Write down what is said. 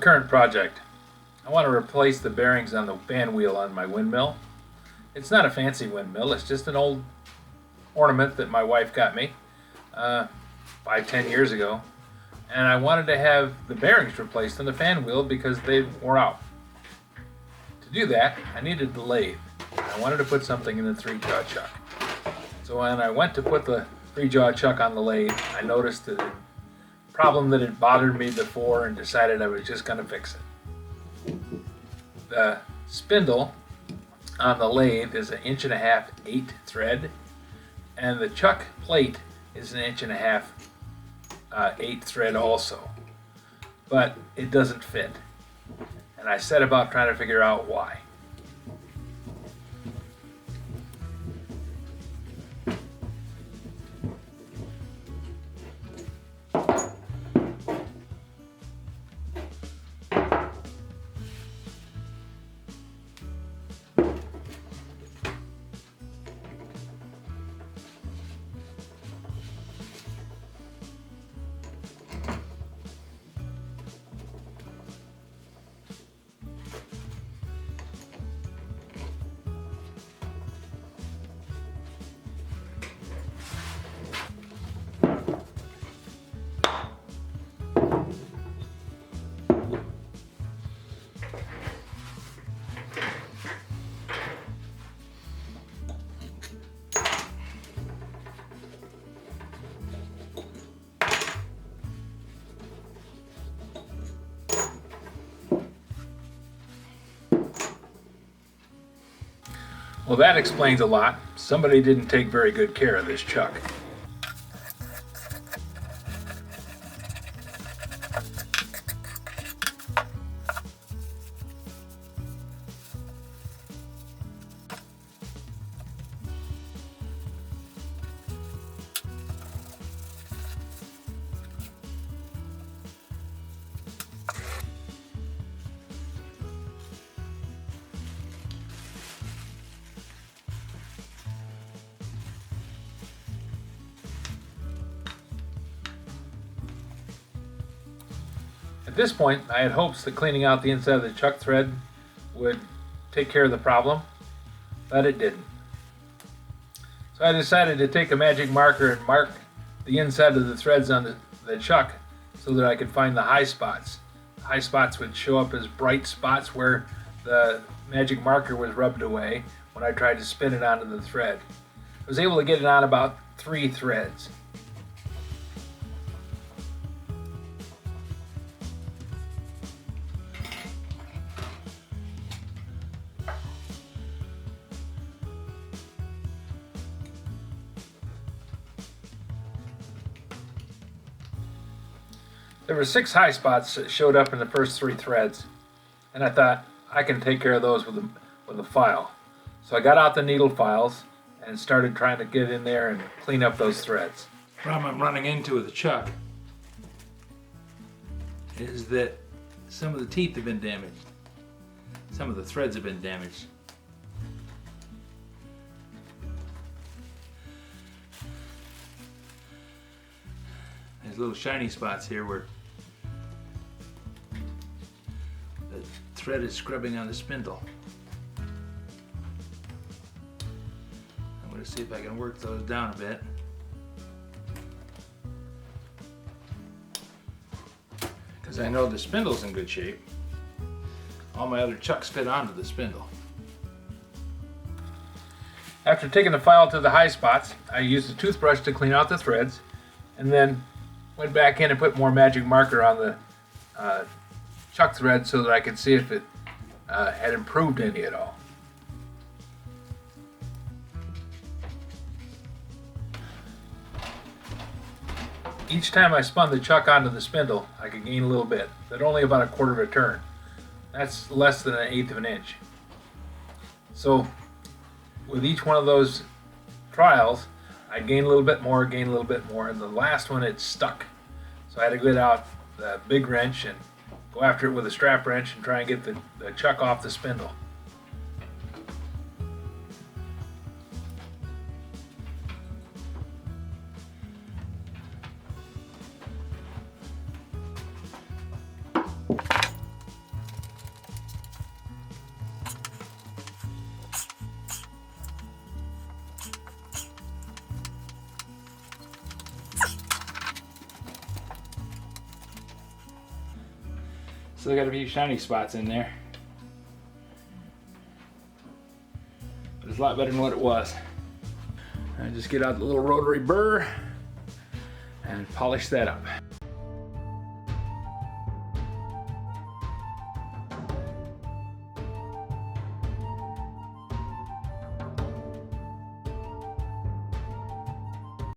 current project. I want to replace the bearings on the band wheel on my windmill. It's not a fancy windmill, it's just an old ornament that my wife got me 5-10 years ago. And I wanted to have the bearings replaced on the fan wheel because they wore out. To do that, I needed the lathe. I wanted to put something in the 3-jaw chuck. So when I went to put the 3-jaw chuck on the lathe, I noticed a problem that had bothered me before and decided I was just going to fix it. The spindle on the lathe is 1.5" 8 thread, and the chuck plate is 1.5" 8 thread also, but it doesn't fit. And I set about trying to figure out why. Well, that explains a lot. Somebody didn't take very good care of this chuck. At this point, I had hopes that cleaning out the inside of the chuck thread would take care of the problem, but it didn't. So I decided to take a magic marker and mark the inside of the threads on the chuck so that I could find the high spots. The high spots would show up as bright spots where the magic marker was rubbed away when I tried to spin it onto the thread. I was able to get it on about 3 threads. There were 6 high spots that showed up in the first 3 threads, and I thought I can take care of those with a file. So I got out the needle files and started trying to get in there and clean up those threads. The problem I'm running into with the chuck is that some of the teeth have been damaged. Some of the threads have been damaged. There's little shiny spots here where the thread is scrubbing on the spindle. I'm going to see if I can work those down a bit. Because I know the spindle's in good shape. All my other chucks fit onto the spindle. After taking the file to the high spots, I used a toothbrush to clean out the threads, and then went back in and put more magic marker on the chuck thread so that I could see if it had improved any at all. Each time I spun the chuck onto the spindle, I could gain a little bit, but only about 1/4 of a turn. That's less than 1/8 of an inch. So with each one of those trials, I gained a little bit more, gained a little bit more, and the last one it stuck. So I had to get out the big wrench and go after it with a strap wrench and try and get the chuck off the spindle. Still got a few shiny spots in there. But it's a lot better than what it was. I just get out the little rotary burr and polish that up.